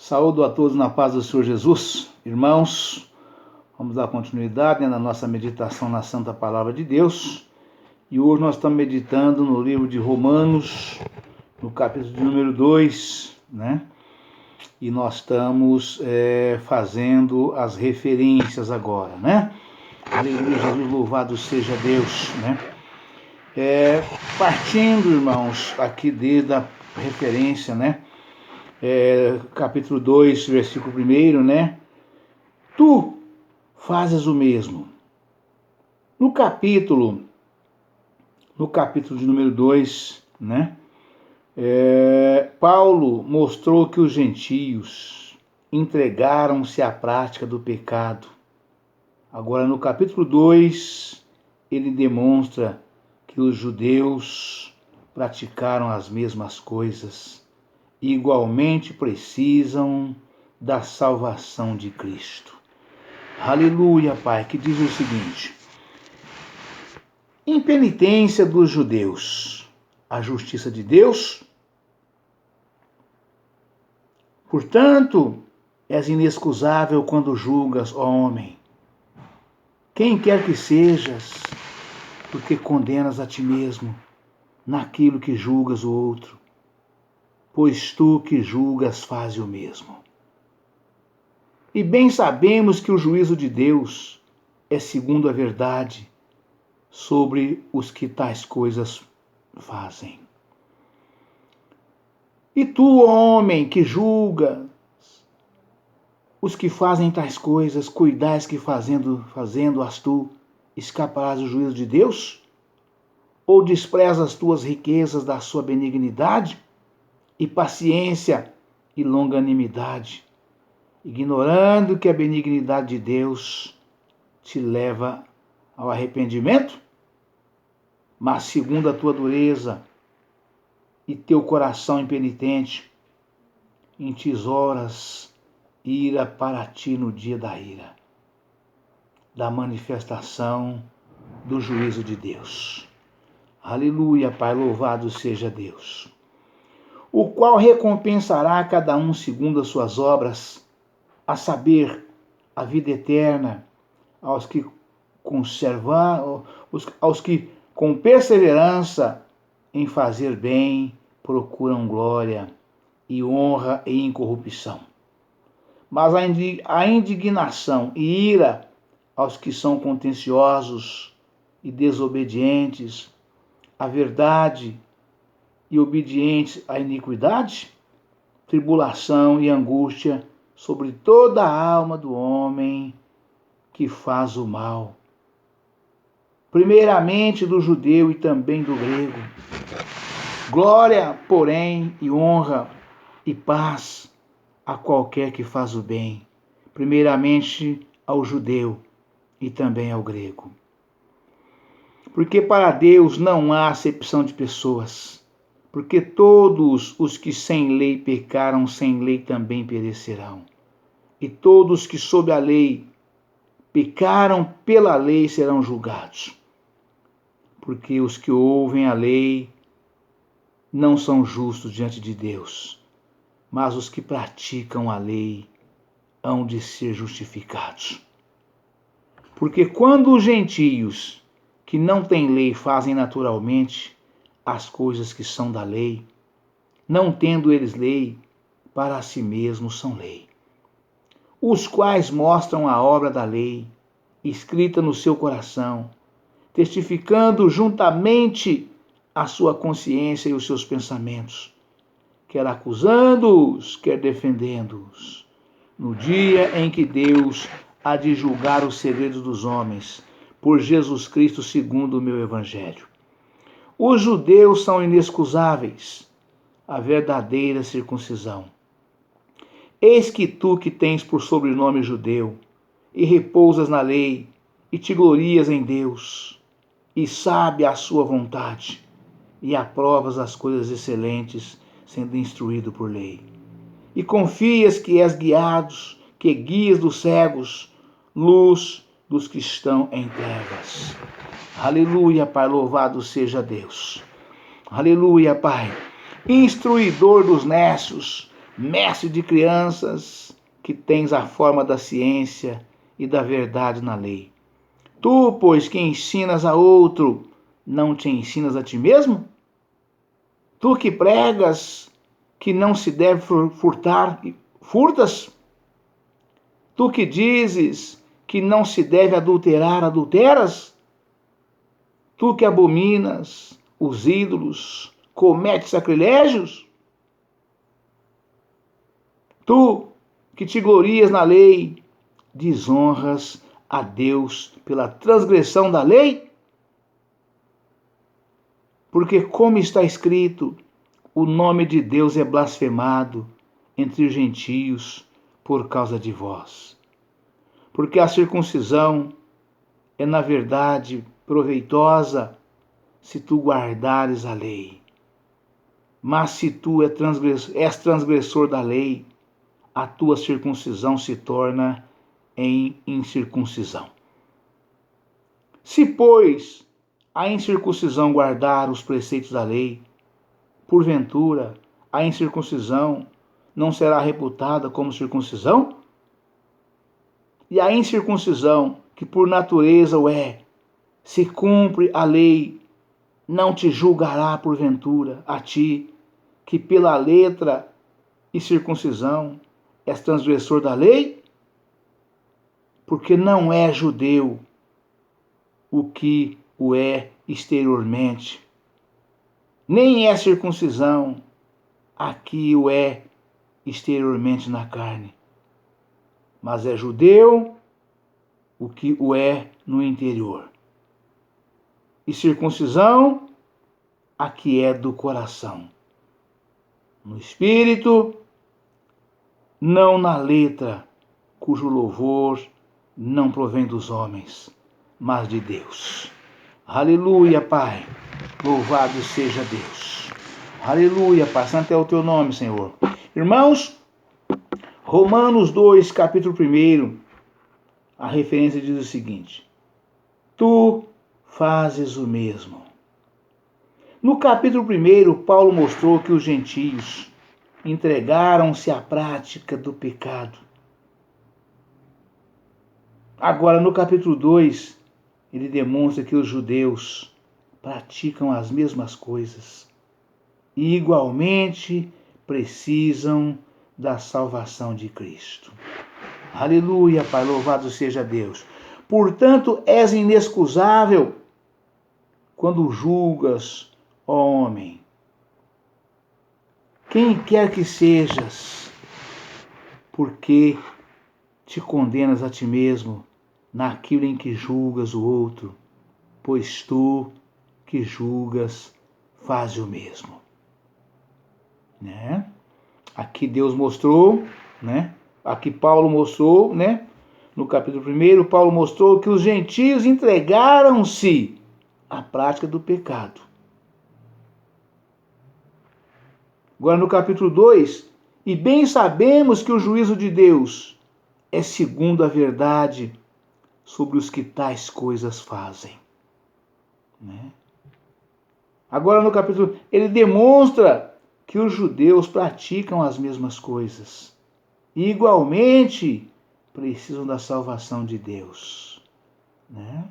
Saúdo a todos na paz do Senhor Jesus. Irmãos, vamos dar continuidade na nossa meditação na Santa Palavra de Deus. E hoje nós estamos meditando no livro de Romanos, no capítulo de número 2, né? E nós estamos fazendo as referências agora, né? Aleluia, Jesus, louvado seja Deus, né? Partindo, irmãos, aqui desde a referência, né? Capítulo 2, versículo 1, né? Tu fazes o mesmo. No capítulo de número 2, né? Paulo mostrou que os gentios entregaram-se à prática do pecado. Agora, no capítulo 2, ele demonstra que os judeus praticaram as mesmas coisas. Igualmente precisam da salvação de Cristo. Aleluia, Pai, que diz o seguinte: impenitência dos judeus, a justiça de Deus. Portanto, és inexcusável quando julgas, ó homem, quem quer que sejas, porque condenas a ti mesmo naquilo que julgas o outro. Pois tu que julgas faz o mesmo. E bem sabemos que o juízo de Deus é segundo a verdade sobre os que tais coisas fazem. E tu, homem, que julgas os que fazem tais coisas, cuidais que fazendo-as tu, escaparás do juízo de Deus? Ou desprezas as tuas riquezas da sua benignidade? E paciência e longanimidade, ignorando que a benignidade de Deus te leva ao arrependimento? Mas segundo a tua dureza e teu coração impenitente, entesouras ira para ti no dia da ira, da manifestação do juízo de Deus. Aleluia, Pai, louvado seja Deus. O qual recompensará a cada um segundo as suas obras, a saber, a vida eterna, aos que com perseverança em fazer bem procuram glória e honra e incorrupção. Mas a indignação e ira aos que são contenciosos e desobedientes à verdade e obedientes à iniquidade, tribulação e angústia sobre toda a alma do homem que faz o mal, primeiramente do judeu e também do grego. Glória, porém, e honra e paz a qualquer que faz o bem, primeiramente ao judeu e também ao grego. Porque para Deus não há acepção de pessoas, porque todos os que sem lei pecaram, sem lei também perecerão. E todos que sob a lei pecaram pela lei serão julgados. Porque os que ouvem a lei não são justos diante de Deus, mas os que praticam a lei hão de ser justificados. Porque quando os gentios que não têm lei fazem naturalmente as coisas que são da lei, não tendo eles lei, para si mesmos são lei, os quais mostram a obra da lei, escrita no seu coração, testificando juntamente a sua consciência e os seus pensamentos, quer acusando-os, quer defendendo-os, no dia em que Deus há de julgar os segredos dos homens, por Jesus Cristo segundo o meu evangelho. Os judeus são inexcusáveis, a verdadeira circuncisão. Eis que tu que tens por sobrenome judeu, e repousas na lei, e te glorias em Deus, e sabe a sua vontade, e aprovas as coisas excelentes, sendo instruído por lei. E confias que és que guias dos cegos, luz dos que estão em trevas. Aleluia, Pai, louvado seja Deus. Aleluia, Pai. Instruidor dos nécios, mestre de crianças, que tens a forma da ciência e da verdade na lei. Tu, pois, que ensinas a outro, não te ensinas a ti mesmo? Tu que pregas que não se deve furtar, furtas? Tu que dizes que não se deve adulterar, adulteras? Tu que abominas os ídolos, cometes sacrilégios? Tu que te glorias na lei, desonras a Deus pela transgressão da lei? Porque, como está escrito, o nome de Deus é blasfemado entre os gentios por causa de vós. Porque a circuncisão é, na verdade, proveitosa se tu guardares a lei. Mas se tu és transgressor da lei, a tua circuncisão se torna em incircuncisão. Se, pois, a incircuncisão guardar os preceitos da lei, porventura a incircuncisão não será reputada como circuncisão? E a incircuncisão, que por natureza o é, se cumpre a lei, não te julgará porventura a ti, que pela letra e circuncisão és transgressor da lei? Porque não é judeu o que o é exteriormente, nem é circuncisão a que o é exteriormente na carne, mas é judeu o que o é no interior, e circuncisão a que é do coração, no espírito, não na letra, cujo louvor não provém dos homens, mas de Deus. Aleluia, Pai. Louvado seja Deus. Aleluia, Pai. Santo é o teu nome, Senhor. Irmãos, Romanos 2, capítulo 1, a referência diz o seguinte: tu fazes o mesmo. No capítulo 1, Paulo mostrou que os gentios entregaram-se à prática do pecado. Agora, no capítulo 2, ele demonstra que os judeus praticam as mesmas coisas e igualmente precisam da salvação de Cristo. Aleluia, Pai, louvado seja Deus. Portanto, és inexcusável quando julgas, ó homem, quem quer que sejas, porque te condenas a ti mesmo naquilo em que julgas o outro, pois tu que julgas faz o mesmo. Né? Aqui Deus mostrou, né? Aqui Paulo mostrou, né? No capítulo 1, Paulo mostrou que os gentios entregaram-se à prática do pecado. Agora no capítulo 2, e bem sabemos que o juízo de Deus é segundo a verdade sobre os que tais coisas fazem. Né? Agora no capítulo, ele demonstra que os judeus praticam as mesmas coisas e igualmente precisam da salvação de Deus. Né?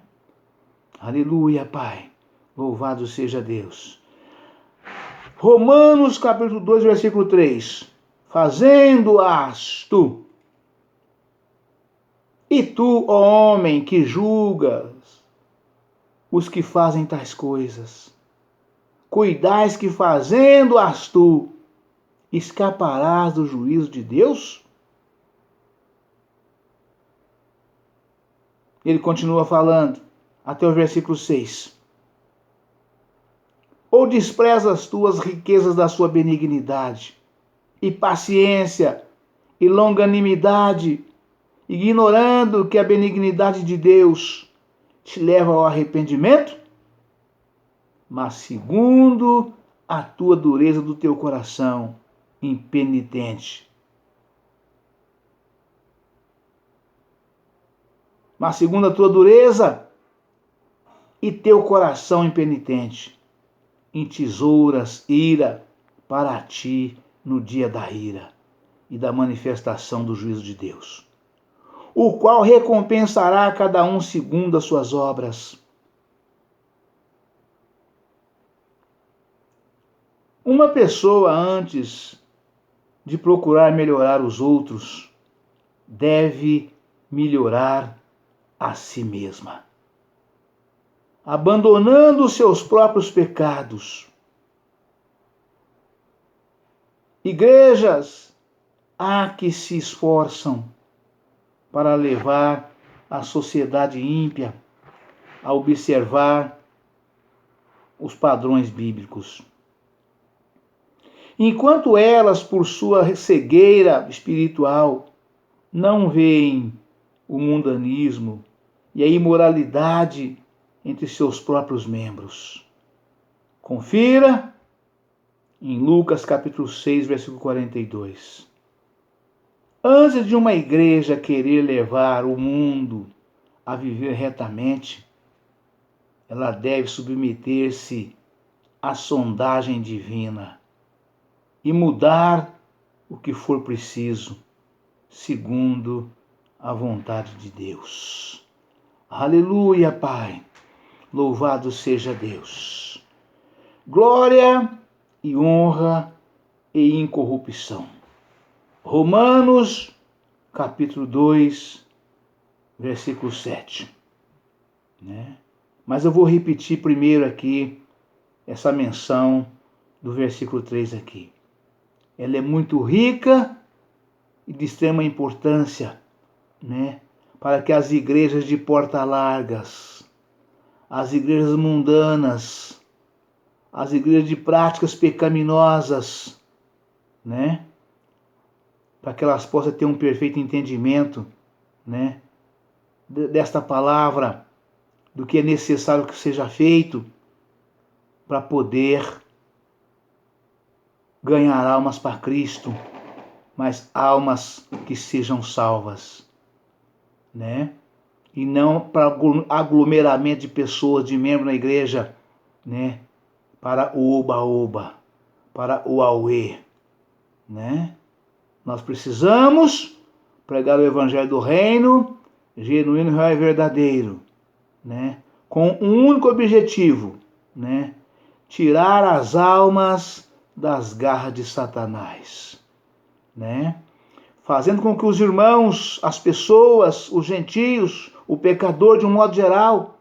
Aleluia, Pai. Louvado seja Deus. Romanos capítulo 2, versículo 3. Fazendo-as tu. E tu, ó homem, que julgas os que fazem tais coisas, cuidais que fazendo-as tu, escaparás do juízo de Deus? Ele continua falando até o versículo 6. Ou desprezas as tuas riquezas da sua benignidade, e paciência, e longanimidade, ignorando que a benignidade de Deus te leva ao arrependimento? Mas segundo a tua dureza do teu coração, impenitente. Mas segundo a tua dureza e teu coração impenitente, entesouras ira para ti no dia da ira. e da manifestação do juízo de Deus, o qual recompensará a cada um segundo as suas obras. Uma pessoa, antes de procurar melhorar os outros, deve melhorar a si mesma, abandonando os seus próprios pecados. Igrejas há que se esforçam para levar a sociedade ímpia a observar os padrões bíblicos. Enquanto elas, por sua cegueira espiritual, não veem o mundanismo e a imoralidade entre seus próprios membros. Confira em Lucas capítulo 6, versículo 42. Antes de uma igreja querer levar o mundo a viver retamente, ela deve submeter-se à sondagem divina e mudar o que for preciso, segundo a vontade de Deus. Aleluia, Pai. Louvado seja Deus. Glória e honra e incorrupção. Romanos, capítulo 2, versículo 7. Mas eu vou repetir primeiro aqui essa menção do versículo 3 aqui. Ela é muito rica e de extrema importância, para que as igrejas de portas largas, as igrejas mundanas, as igrejas de práticas pecaminosas, para que elas possam ter um perfeito entendimento, desta palavra, do que é necessário que seja feito para poder ganhar almas para Cristo, mas almas que sejam salvas, e não para aglomeramento de pessoas, de membros na igreja, para o oba-oba, para o auê, Nós precisamos pregar o evangelho do reino, genuíno, real e verdadeiro, com um único objetivo, tirar as almas das garras de Satanás, fazendo com que os irmãos, as pessoas, os gentios, o pecador de um modo geral,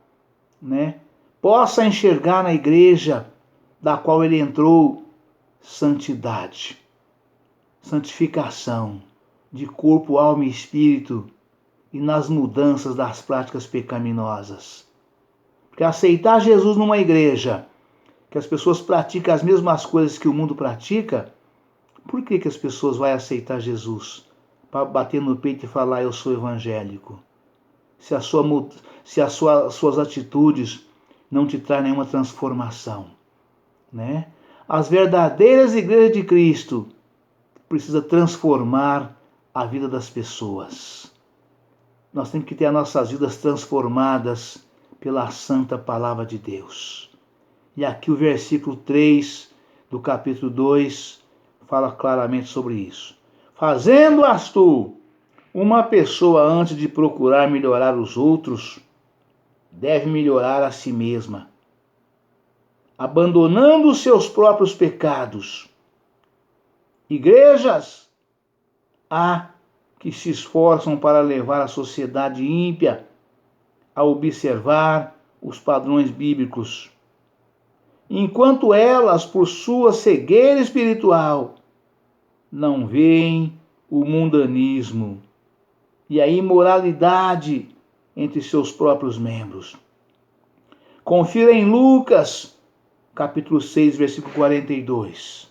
possa enxergar na igreja da qual ele entrou santidade, santificação de corpo, alma e espírito, e nas mudanças das práticas pecaminosas. Porque aceitar Jesus numa igreja que as pessoas praticam as mesmas coisas que o mundo pratica, por que as pessoas vão aceitar Jesus? Para bater no peito e falar, eu sou evangélico. Se as suas atitudes não te trazem nenhuma transformação. As verdadeiras igrejas de Cristo precisam transformar a vida das pessoas. Nós temos que ter as nossas vidas transformadas pela santa palavra de Deus. E aqui o versículo 3 do capítulo 2 fala claramente sobre isso. Fazendo-as tu uma pessoa, antes de procurar melhorar os outros, deve melhorar a si mesma, abandonando os seus próprios pecados. Igrejas há que se esforçam para levar a sociedade ímpia a observar os padrões bíblicos, enquanto elas, por sua cegueira espiritual, não veem o mundanismo e a imoralidade entre seus próprios membros. Confira em Lucas, capítulo 6, versículo 42.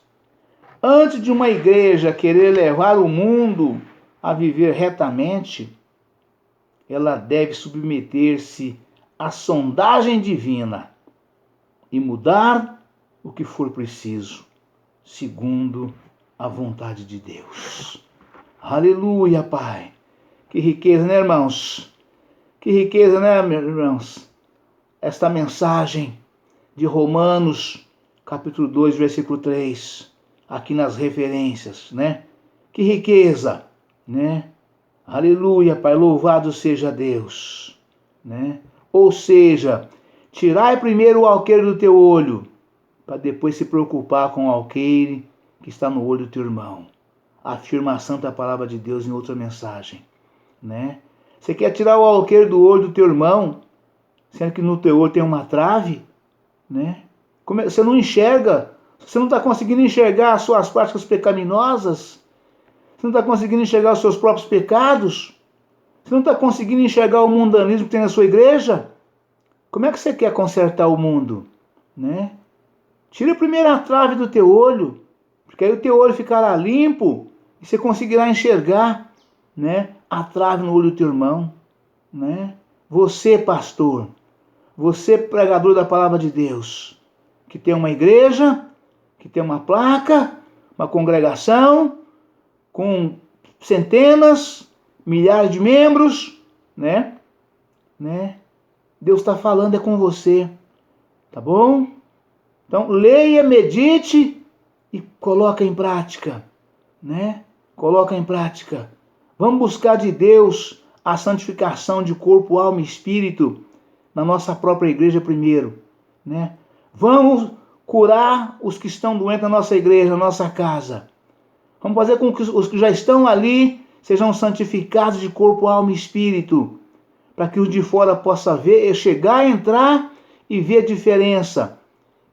Antes de uma igreja querer levar o mundo a viver retamente, ela deve submeter-se à sondagem divina e mudar o que for preciso, segundo a vontade de Deus. Aleluia, Pai. Que riqueza, irmãos? Que riqueza, irmãos? Esta mensagem de Romanos, capítulo 2, versículo 3, aqui nas referências, Que riqueza, né? Aleluia, Pai, louvado seja Deus, né? Ou seja, tirai primeiro o alqueire do teu olho, para depois se preocupar com o alqueire que está no olho do teu irmão. Afirma a santa palavra de Deus em outra mensagem, né? Você quer tirar o alqueire do olho do teu irmão, sendo que no teu olho tem uma trave, né? Você não enxerga, você não está conseguindo enxergar as suas práticas pecaminosas, você não está conseguindo enxergar os seus próprios pecados, você não está conseguindo enxergar o mundanismo que tem na sua igreja. Como é que você quer consertar o mundo, né? Tira primeiro a trave do teu olho, porque aí o teu olho ficará limpo e você conseguirá enxergar, né, a trave no olho do teu irmão, né? Você, pastor, você, pregador da palavra de Deus, que tem uma igreja, que tem uma placa, uma congregação com centenas, milhares de membros, né? Deus está falando é com você, tá bom? Então, leia, medite e coloca em prática, né? Coloca em prática. Vamos buscar de Deus a santificação de corpo, alma e espírito na nossa própria igreja primeiro, né? Vamos curar os que estão doentes na nossa igreja, na nossa casa. Vamos fazer com que os que já estão ali sejam santificados de corpo, alma e espírito, para que os de fora possam ver, chegar, entrar e ver a diferença,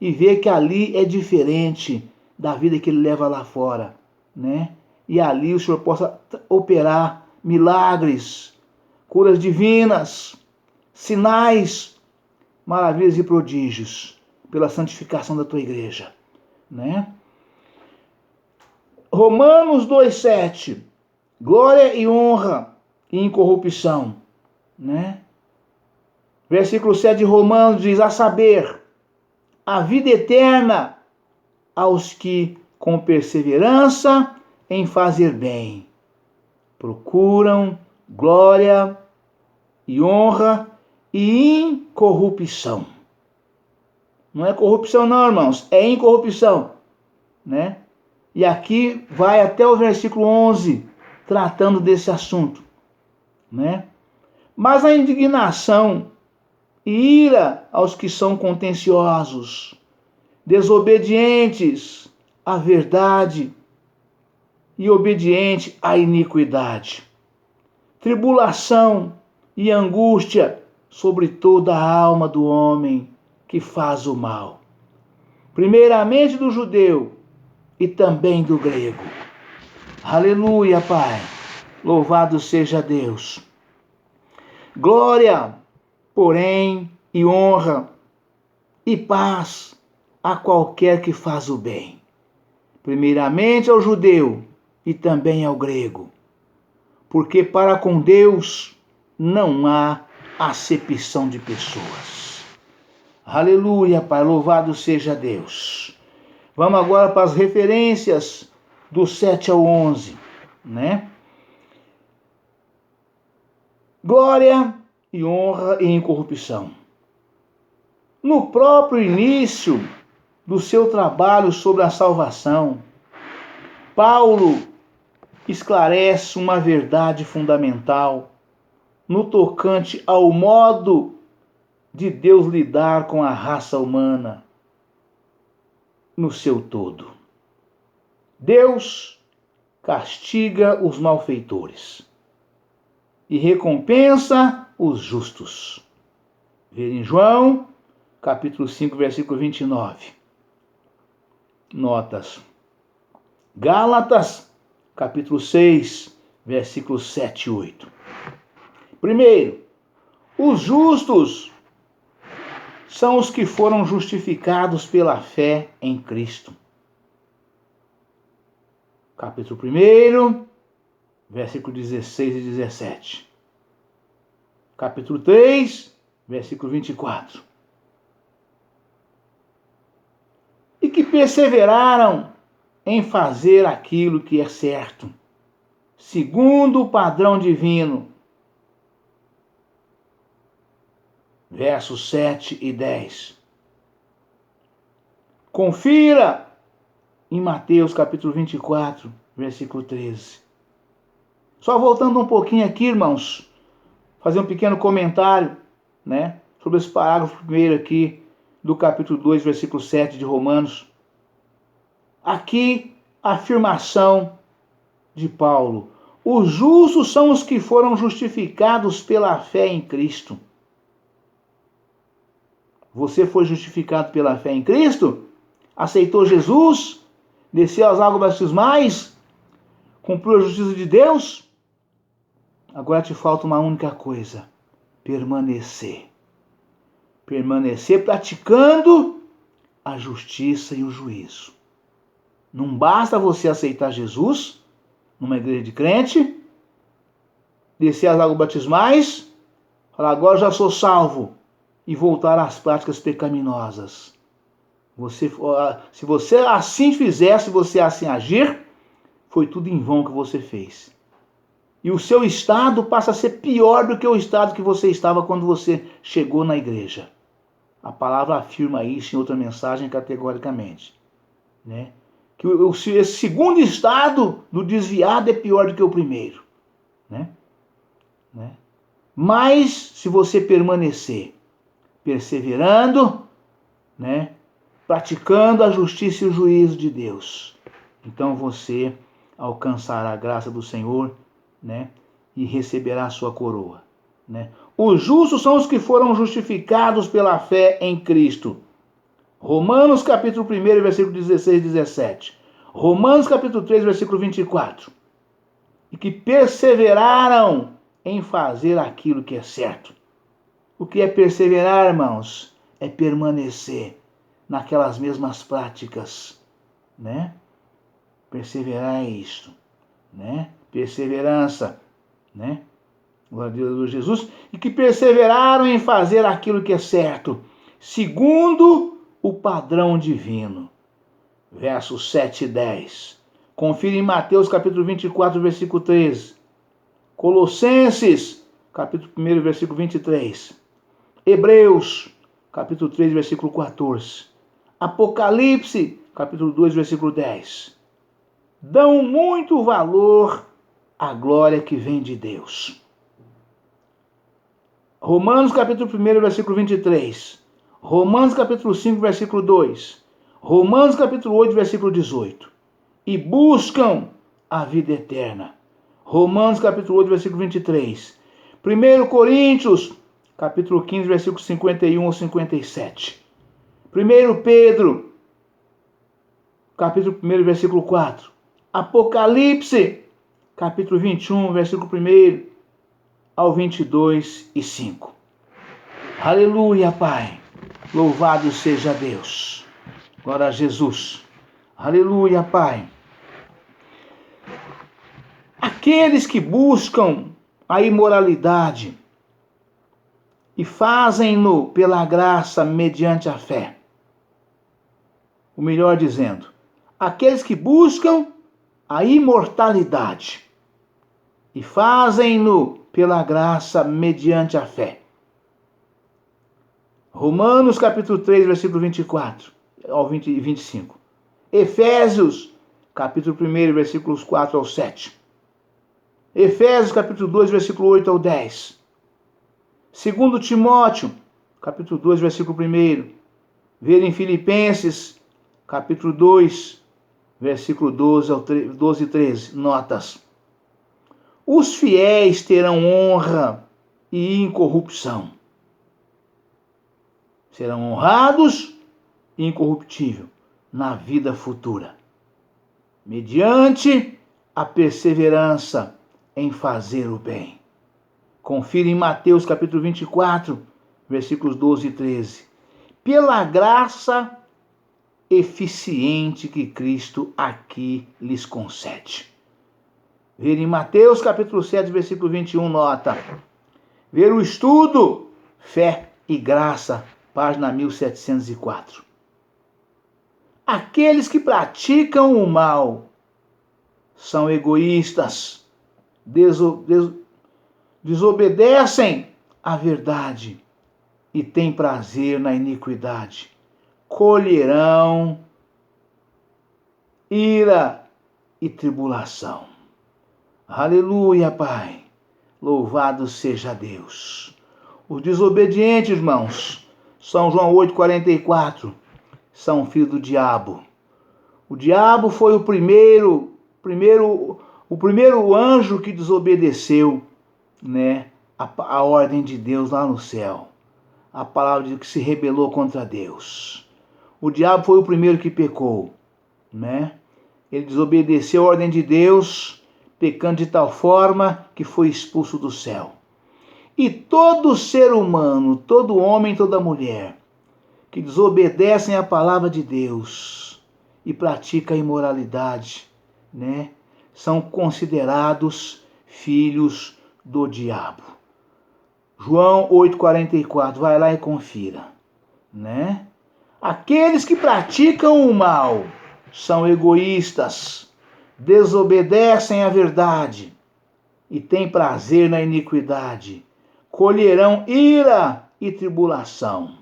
e ver que ali é diferente da vida que ele leva lá fora, né? E ali o Senhor possa operar milagres, curas divinas, sinais, maravilhas e prodígios, pela santificação da tua igreja, né? Romanos 2,7, glória e honra e incorrupção, né? Versículo 7 de Romanos diz, a saber, a vida eterna aos que com perseverança em fazer bem procuram glória e honra e incorrupção. Não é corrupção não, irmãos, é incorrupção, né? E aqui vai até o versículo 11, tratando desse assunto, né? Mas a indignação e ira aos que são contenciosos, desobedientes à verdade e obedientes à iniquidade. Tribulação e angústia sobre toda a alma do homem que faz o mal, primeiramente do judeu e também do grego. Aleluia, Pai. Louvado seja Deus. Glória, porém, e honra e paz a qualquer que faz o bem, primeiramente ao judeu e também ao grego, porque para com Deus não há acepção de pessoas. Aleluia, Pai, louvado seja Deus. Vamos agora para as referências do 7 ao 11, né? Glória e honra e incorrupção. No próprio início do seu trabalho sobre a salvação, Paulo esclarece uma verdade fundamental no tocante ao modo de Deus lidar com a raça humana no seu todo. Deus castiga os malfeitores e recompensa os justos. Ver em João, capítulo 5, versículo 29. Notas. Gálatas, capítulo 6, versículos 7 e 8. Primeiro, os justos são os que foram justificados pela fé em Cristo. Capítulo 1, versículo 16 e 17. Capítulo 3, versículo 24. E que perseveraram em fazer aquilo que é certo, segundo o padrão divino. Versos 7 e 10. Confira em Mateus capítulo 24, versículo 13. Só voltando um pouquinho aqui, irmãos, fazer um pequeno comentário, né, sobre esse parágrafo primeiro aqui do capítulo 2, versículo 7 de Romanos. Aqui, a afirmação de Paulo: os justos são os que foram justificados pela fé em Cristo. Você foi justificado pela fé em Cristo? Aceitou Jesus? Desceu às águas batismais? Cumpriu a justiça de Deus? Agora te falta uma única coisa: permanecer. Permanecer praticando a justiça e o juízo. Não basta você aceitar Jesus numa igreja de crente, descer às águas batismais, falar agora já sou salvo, e voltar às práticas pecaminosas. Se você assim fizer, se você assim agir, foi tudo em vão que você fez. E o seu estado passa a ser pior do que o estado que você estava quando você chegou na igreja. A palavra afirma isso em outra mensagem categoricamente, né? Que esse segundo estado do desviado é pior do que o primeiro, né? Mas se você permanecer perseverando, né, praticando a justiça e o juízo de Deus, então você alcançará a graça do Senhor, né, e receberá a sua coroa, né? Os justos são os que foram justificados pela fé em Cristo. Romanos capítulo 1, versículo 16 e 17. Romanos capítulo 3, versículo 24. E que perseveraram em fazer aquilo que é certo. O que é perseverar, irmãos? É permanecer naquelas mesmas práticas, né? Perseverar é isto, né? Perseverança, né? Glória a Deus, Jesus. E que perseveraram em fazer aquilo que é certo, segundo o padrão divino. Versos 7 e 10. Confira em Mateus capítulo 24, versículo 13. Colossenses capítulo 1, versículo 23. Hebreus, capítulo 3, versículo 14. Apocalipse, capítulo 2, versículo 10. Dão muito valor à glória que vem de Deus. Romanos, capítulo 1, versículo 23. Romanos, capítulo 5, versículo 2. Romanos, capítulo 8, versículo 18. E buscam a vida eterna. Romanos, capítulo 8, versículo 23. 1 Coríntios, capítulo 15, versículo 51 ao 57. 1 Pedro, capítulo 1, versículo 4. Apocalipse, capítulo 21, versículo 1 ao 22 e 5. Aleluia, Pai. Louvado seja Deus. Glória a Jesus. Aleluia, Pai. Aqueles que buscam a imoralidade e fazem-no pela graça mediante a fé. O melhor dizendo, aqueles que buscam a imortalidade e fazem-no pela graça mediante a fé. Romanos capítulo 3, versículo 24 ao 25. Efésios capítulo 1, versículos 4 ao 7. Efésios capítulo 2, versículo 8 ao 10. Segundo Timóteo, capítulo 2, versículo 1. Ver em Filipenses, capítulo 2, versículo 12 e 13. Notas. Os fiéis terão honra e incorrupção. Serão honrados e incorruptível na vida futura, mediante a perseverança em fazer o bem. Confira em Mateus capítulo 24, versículos 12 e 13. Pela graça eficiente que Cristo aqui lhes concede. Ver em Mateus capítulo 7, versículo 21, nota. Ver o estudo, Fé e Graça, página 1704. Aqueles que praticam o mal são egoístas, desobedecem à verdade e têm prazer na iniquidade. Colherão ira e tribulação. Aleluia, Pai. Louvado seja Deus. Os desobedientes, irmãos, São João 8,44, são filhos do diabo. O diabo foi o primeiro anjo que desobedeceu, né, a ordem de Deus lá no céu. A palavra de que se rebelou contra Deus. O diabo foi o primeiro que pecou, né? Ele desobedeceu a ordem de Deus, pecando de tal forma que foi expulso do céu. E todo ser humano, todo homem, toda mulher, que desobedecem à palavra de Deus e pratica a imoralidade, né, são considerados filhos do diabo. João 8,44, vai lá e confira, né? Aqueles que praticam o mal são egoístas, desobedecem à verdade e têm prazer na iniquidade, colherão ira e tribulação.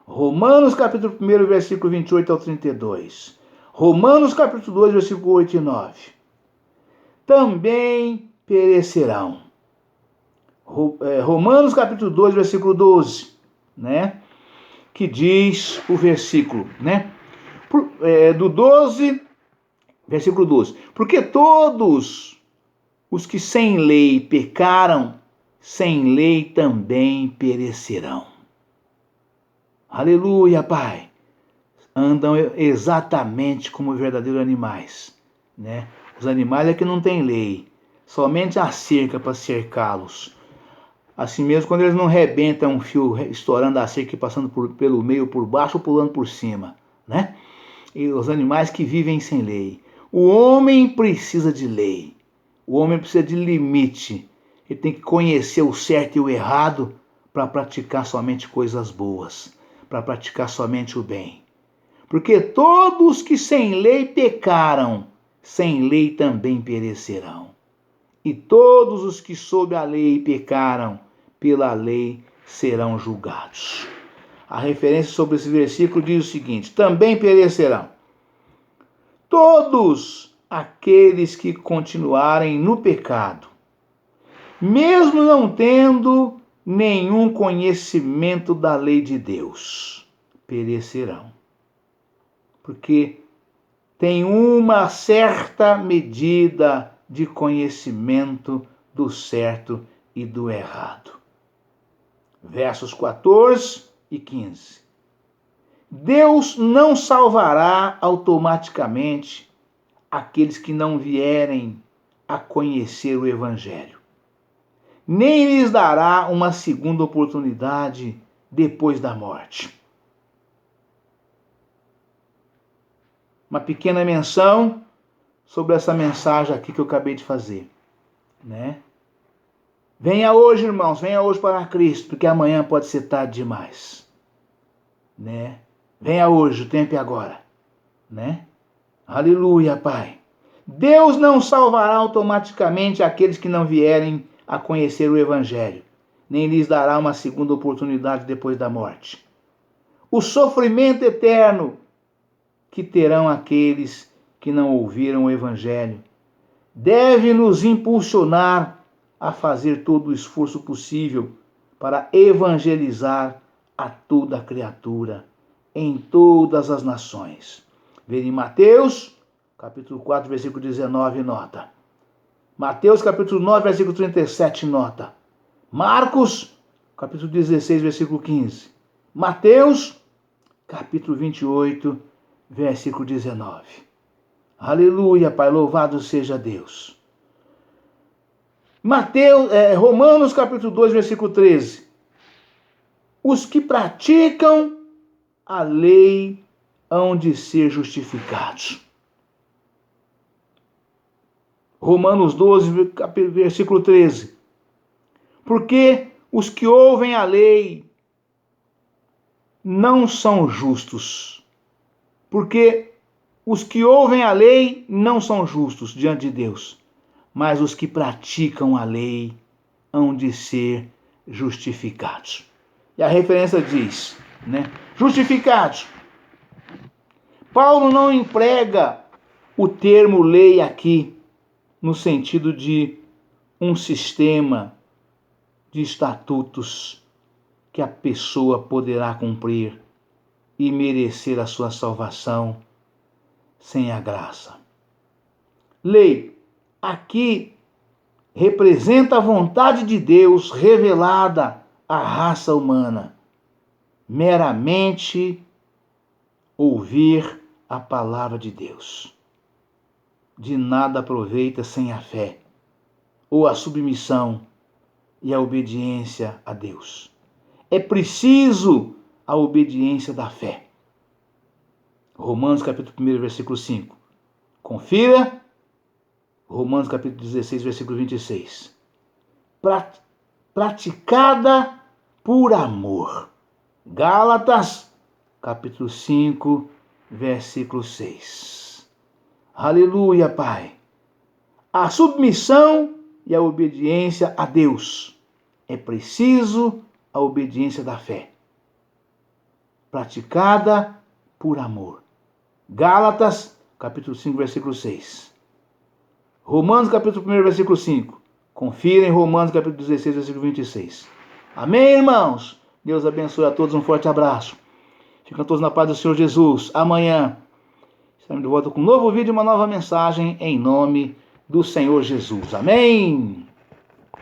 Romanos capítulo 1, versículo 28 ao 32. Romanos capítulo 2, versículo 8 e 9. Também perecerão. Romanos capítulo 2, versículo 12, né? Que diz o versículo, né? Do 12, versículo 12. Porque todos os que sem lei pecaram, sem lei também perecerão. Aleluia, Pai. Andam exatamente como verdadeiros animais, né? Os animais é que não têm lei, somente a cerca para cercá-los. Assim mesmo, quando eles não rebentam um fio estourando a cerca e passando pelo meio, por baixo ou pulando por cima, né? E os animais que vivem sem lei. O homem precisa de lei. O homem precisa de limite. Ele tem que conhecer o certo e o errado para praticar somente coisas boas, para praticar somente o bem. Porque todos que sem lei pecaram, sem lei também perecerão. E todos os que sob a lei pecaram, pela lei serão julgados. A referência sobre esse versículo diz o seguinte: também perecerão todos aqueles que continuarem no pecado, mesmo não tendo nenhum conhecimento da lei de Deus, perecerão. Porque tem uma certa medida de conhecimento do certo e do errado. Versos 14 e 15. Deus não salvará automaticamente aqueles que não vierem a conhecer o Evangelho, nem lhes dará uma segunda oportunidade depois da morte. Uma pequena menção sobre essa mensagem aqui que eu acabei de fazer, né? Venha hoje, irmãos, venha hoje para Cristo, porque amanhã pode ser tarde demais, né? Venha hoje, o tempo é agora, né? Aleluia, Pai. Deus não salvará automaticamente aqueles que não vierem a conhecer o Evangelho, nem lhes dará uma segunda oportunidade depois da morte. O sofrimento eterno que terão aqueles que não ouviram o Evangelho deve nos impulsionar a fazer todo o esforço possível para evangelizar a toda criatura em todas as nações. Ver em Mateus, capítulo 4, versículo 19, nota. Mateus, capítulo 9, versículo 37, nota. Marcos, capítulo 16, versículo 15. Mateus, capítulo 28, versículo 19. Aleluia, Pai, louvado seja Deus. Romanos capítulo 2, versículo 13. Os que praticam a lei hão de ser justificados. Romanos 12, versículo 13. Porque os que ouvem a lei não são justos. Porque os que ouvem a lei não são justos diante de Deus, mas os que praticam a lei hão de ser justificados. E a referência diz, né? Justificados. Paulo não emprega o termo lei aqui no sentido de um sistema de estatutos que a pessoa poderá cumprir e merecer a sua salvação sem a graça. Lei aqui representa a vontade de Deus revelada à raça humana, meramente ouvir a palavra de Deus. De nada aproveita sem a fé, ou a submissão e a obediência a Deus. É preciso a obediência da fé. Romanos capítulo 1, versículo 5. Confira. Romanos capítulo 16, versículo 26. Praticada por amor. Gálatas capítulo 5, versículo 6. Aleluia, Pai. A submissão e a obediência a Deus. É preciso a obediência da fé. Praticada por amor. Gálatas, capítulo 5, versículo 6. Romanos, capítulo 1, versículo 5. Confira em Romanos, capítulo 16, versículo 26. Amém, irmãos? Deus abençoe a todos. Um forte abraço. Ficam todos na paz do Senhor Jesus. Amanhã estaremos de volta com um novo vídeo e uma nova mensagem em nome do Senhor Jesus. Amém?